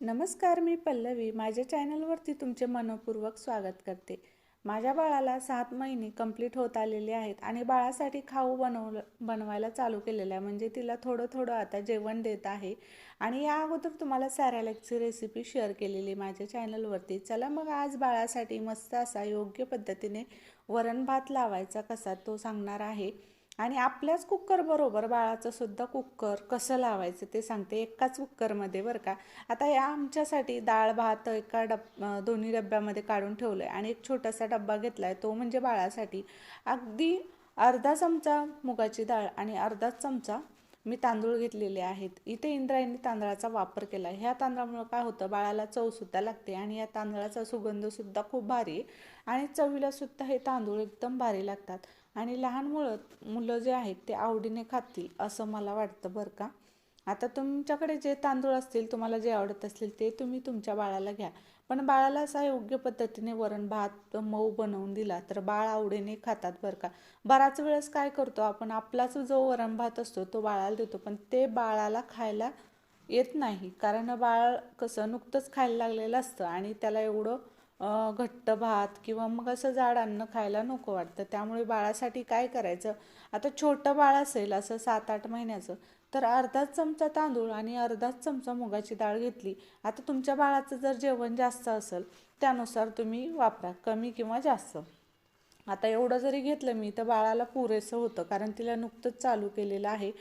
नमस्कार, मी पल्लवी. माझ्या चॅनलवरती तुमचे मनपूर्वक स्वागत करते. माझ्या बाळाला 7 महिने कंप्लीट होत आलेले आहेत आणि बाळासाठी खाऊ बनवायला चालू केलेलं आहे. म्हणजे तिला थोडं थोडं आता जेवण देत आहे. आणि या अगोदर तुम्हाला सॅरॅलेकची रेसिपी शेअर केलेली माझ्या चॅनलवरती. चला मग आज बाळासाठी मस्त असा योग्य पद्धतीने वरण भात लावायचा कसा तो सांगणार आहे. आणि आपल्याच कुकरबरोबर बाळाचं सुद्धा कुकर कसं लावायचं ते सांगते, एकाच कुकरमध्ये बरं का. आता या आमच्यासाठी डाळ भात एका दोन्ही डब्यामध्ये काढून ठेवलं आहे आणि एक छोटासा डब्बा घेतला आहे, तो म्हणजे बाळासाठी. अगदी अर्धा चमचा मुगाची डाळ आणि अर्धाच चमचा मी तांदूळ घेतलेले आहेत. इथे इंद्रायणी तांदळाचा वापर केला आहे. ह्या तांदळामुळे काय होतं, बाळाला चवसुद्धा लागते आणि या तांदळाचा सुगंधसुद्धा खूप भारी आहे आणि चवीलासुद्धा हे तांदूळ एकदम भारी लागतात. आणि लहान मुलं जे आहेत ते आवडीने खातील असं मला वाटतं बरं का. आता तुमच्याकडे जे तांदूळ असतील, तुम्हाला जे आवडत असतील ते तुम्ही तुमच्या बाळाला घ्या. पण बाळाला असा योग्य पद्धतीने वरण भात मऊ बनवून दिला तर बाळ आवडीने खातात बरं का. बराच वेळेस काय करतो आपण, आपलाच जो वरण भात असतो तो बाळाला देतो, पण ते बाळाला खायला येत नाही. कारण बाळ कसं नुकतंच खायला लागलेलं असतं आणि त्याला एवढं घट्ट भात किंवा मग असं जाड अन्न खायला नको वाटतं. त्यामुळे बाळासाठी काय करायचं, आता छोटं बाळ असेल असं 7-8 महिन्याचं, तर अर्धाच चमचा तांदूळ आणि अर्धाच चमचा मुगाची डाळ घेतली. आता तुमच्या बाळाचं जर जेवण जास्त असेल त्यानुसार तुम्ही वापरा, कमी किंवा जास्त. आता एवढं जरी घेतलं मी तर बाळाला पुरेसं होतं, कारण तिला नुकतंच चालू केलेलं आहे.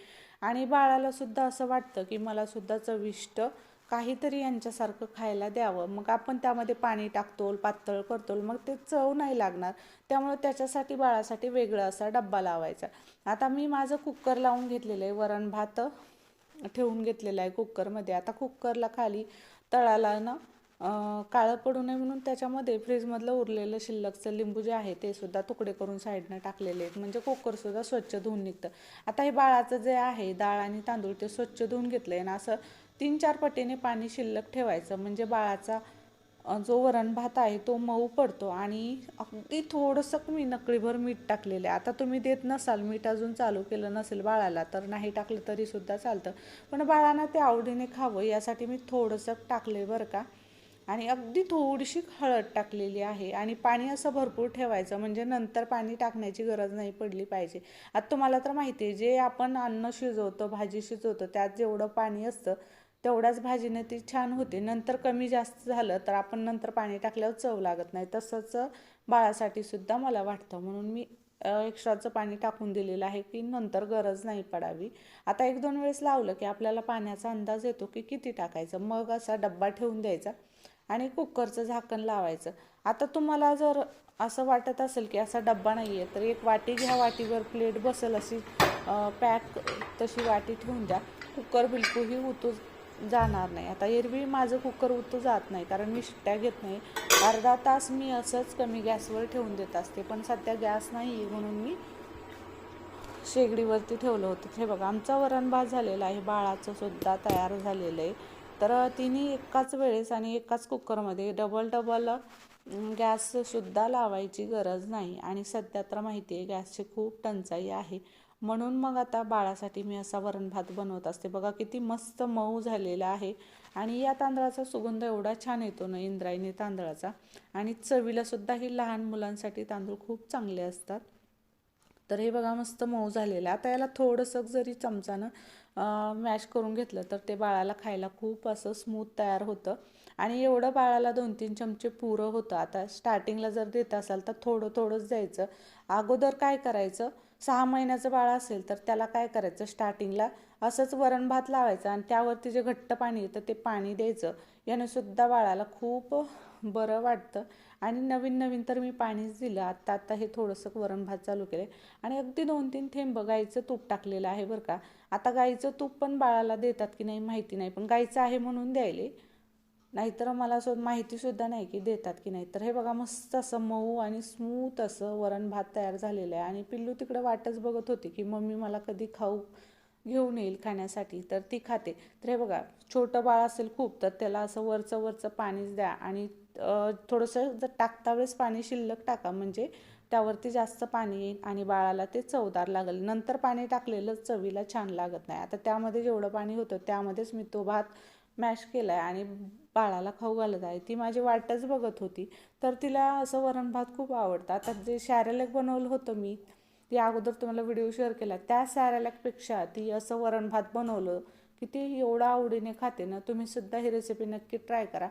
आणि बाळाला सुद्धा असं वाटतं की मला सुद्धा चविष्ट काहीतरी यांच्यासारखं खायला द्यावं. मग आपण त्यामध्ये पाणी टाकतो, पातळ करतो, मग ते चव नाही लागणार. त्यामुळे त्याच्यासाठी बाळासाठी वेगळा असा डब्बा लावायचा. आता मी माझं कुकर लावून घेतलेलं आहे, वरण भात ठेवून घेतलेला आहे कुकरमध्ये. आता कुकरला खाली तळाला ना काळं पडू नये म्हणून त्याच्यामध्ये फ्रीजमधलं उरलेलं शिल्लकचं लिंबू जे आहे ते सुद्धा तुकडे करून साईडनं टाकलेले आहेत, म्हणजे कुकरसुद्धा स्वच्छ धुवून निघतं. आता हे बाळाचं जे आहे डाळ आणि तांदूळ ते स्वच्छ धुवून घेतलं आहे ना, असं 3-4 पटीने पाणी शिल्लक ठेवायचं, म्हणजे बाळाचा जो वरण भात आहे तो मऊ पडतो. आणि अगदी थोडंसं मी नकळीभर मीठ टाकलेलं आहे. आता तुम्ही देत नसाल, मीठ अजून चालू केलं नसेल बाळाला, तर नाही टाकलं तरीसुद्धा चालतं, पण बाळांना ते आवडीने खावं यासाठी मी थोडंसं टाकले बरं का. आणि अगदी थोडीशी हळद टाकलेली आहे आणि पाणी असं भरपूर ठेवायचं, म्हणजे नंतर पाणी टाकण्याची गरज नाही पडली पाहिजे. आता तुम्हाला तर माहिती आहे, जे आपण अन्न शिजवतो, भाजी शिजवतो, त्यात जेवढं पाणी असतं तेवढ्याच भाजीने ती छान होते. नंतर कमी जास्त झालं तर आपण नंतर पाणी टाकल्यावर चव लागत नाही. तसंच बाळासाठी सुद्धा मला वाटतं, म्हणून मी एक्स्ट्राचं पाणी टाकून दिलेलं आहे की नंतर गरज नाही पडावी. आता 1-2 वेळेस लावलं की आपल्याला पाण्याचा अंदाज येतो की किती टाकायचं. मग असा डब्बा ठेवून द्यायचा आणि कुकरचं झाकण लावायचं. आता तुम्हाला जर असं वाटत असेल की असा डब्बा नाही आहे, तर एक वाटी घ्या, वाटीवर प्लेट बसेल अशी पॅक तशी वाटी ठेवून द्या. कुकर बिलकुलही उतू जाणार नाही. आता एरवी माझं कुकर उतू जात नाही, कारण मी शिट्ट्या घेत नाही. अर्धा तास मी असंच कमी गॅसवर ठेवून देत असते, पण सध्या गॅस नाही आहे म्हणून मी शेगडीवरती ठेवलं होतं. हे बघा, आमचा वरण भात झालेला आहे, बाळाचं सुद्धा तयार झालेलं आहे. तर तिन्ही एकाच वेळेस आणि एकाच कुकरमध्ये डबल गॅससुद्धा लावायची गरज नाही. आणि सध्या तर माहिती आहे गॅसची खूप टंचाई आहे, म्हणून मग आता बाळासाठी मी असा वरण भात बनवत असते. बघा किती मस्त मऊ झालेला आहे आणि या तांदळाचा सुगंध एवढा छान येतो ना, इंद्रायणी तांदळाचा. आणि चवीलासुद्धा ही लहान मुलांसाठी तांदूळ खूप चांगले असतात. तर हे बघा मस्त मऊ झालेलं आहे. आता याला थोडंसं जरी चमचानं मॅश करून घेतलं तर ते बाळाला खायला खूप असं स्मूथ तयार होतं. आणि एवढं बाळाला 2-3 चमचे पुरं होतं. आता स्टार्टिंगला जर देत असाल तर थोडं थोडंच द्यायचं. अगोदर काय करायचं, 6 महिन्याचं बाळ असेल तर त्याला काय करायचं, स्टार्टिंगला असंच वरण भात लावायचं आणि त्यावरती जे घट्ट पाणी येतं ते पाणी द्यायचं. याने सुद्धा बाळाला खूप बरं वाटतं. आणि नवीन नवीन तर मी पाणीच दिलं. आत्ता हे थोडंसं वरण भात चालू केलं आणि अगदी 2-3 थेंब गाईचं तूप टाकलेलं आहे बरं का. आता गाईचं तूप पण बाळाला देतात की नाही माहिती नाही, पण गाईचं आहे म्हणून द्यायले, नाहीतर मला माहितीसुद्धा नाही की देतात की नाही. तर हे बघा मस्त असं मऊ आणि स्मूथ असं वरण भात तयार झालेलं आहे. आणि पिल्लू तिकडं वाटच बघत होती की मम्मी मला कधी खाऊ घेऊन येईल खाण्यासाठी, तर ती खाते. तर हे बघा, छोटं बाळ असेल खूप तर त्याला असं वरचं पाणीच द्या आणि थोडंसं जर टाकता वेळेस पाणी शिल्लक टाका, म्हणजे त्यावरती जास्त पाणी येईल आणि बाळाला ते चवदार लागेल. नंतर पाणी टाकलेलं चवीला छान लागत नाही. आता त्यामध्ये जेवढं पाणी होतं त्यामध्येच मी तो भात मॅश केला आहे आणि बाळाला खाऊ घालत आहे. ती माझी वाटच बघत होती. तर तिला असं वरण भात खूप आवडतं. आता जे सॅरेलॅक बनवलं होतं मी, ती अगोदर तुम्हाला व्हिडिओ शेअर केला, त्या सॅरेलॅकपेक्षा ती असं वरण भात बनवलं की ती एवढं आवडीने खाते ना. तुम्हीसुद्धा ही रेसिपी नक्की ट्राय करा.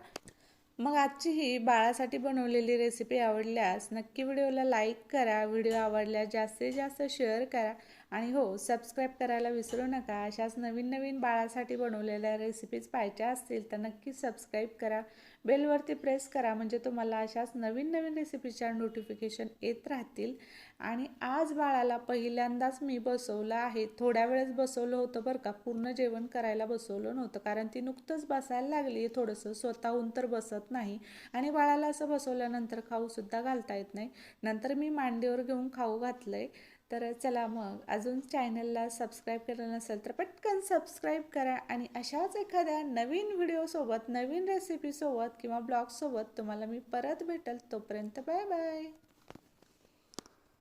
मग आजची ही बाळासाठी बनवलेली रेसिपी आवडल्यास नक्की व्हिडिओला लाईक करा. व्हिडिओ आवडल्यास जास्तीत जास्त शेअर करा आणि हो, सबस्क्राईब करायला विसरू नका. अशाच नवीन नवीन बाळासाठी बनवलेल्या रेसिपीज पाहिजे असतील तर नक्की सबस्क्राईब करा. बेलवरती प्रेस करा म्हणजे तुम्हाला अशाच नवीन नवीन रेसिपीच्या नोटिफिकेशन येत राहतील. आणि आज बाळाला पहिल्यांदाच मी बसवलं आहे. थोड्या वेळेस बसवलं होतं बरं का, पूर्ण जेवण करायला बसवलं नव्हतं, कारण ती नुकतंच बसायला लागली थोडंसं, स्वतःहून तर बसत नाही. आणि बाळाला असं बसवल्यानंतर खाऊसुद्धा घालता येत नाही. नंतर मी मांडीवर घेऊन खाऊ घातलंय. तर चला मग, अजून चॅनलला सबस्क्राईब केलं नसेल तर पटकन सबस्क्राईब करा आणि अशाच एखाद्या नवीन व्हिडिओसोबत, नवीन रेसिपीसोबत किंवा ब्लॉगसोबत तुम्हाला मी परत भेटेल. तोपर्यंत बाय बाय.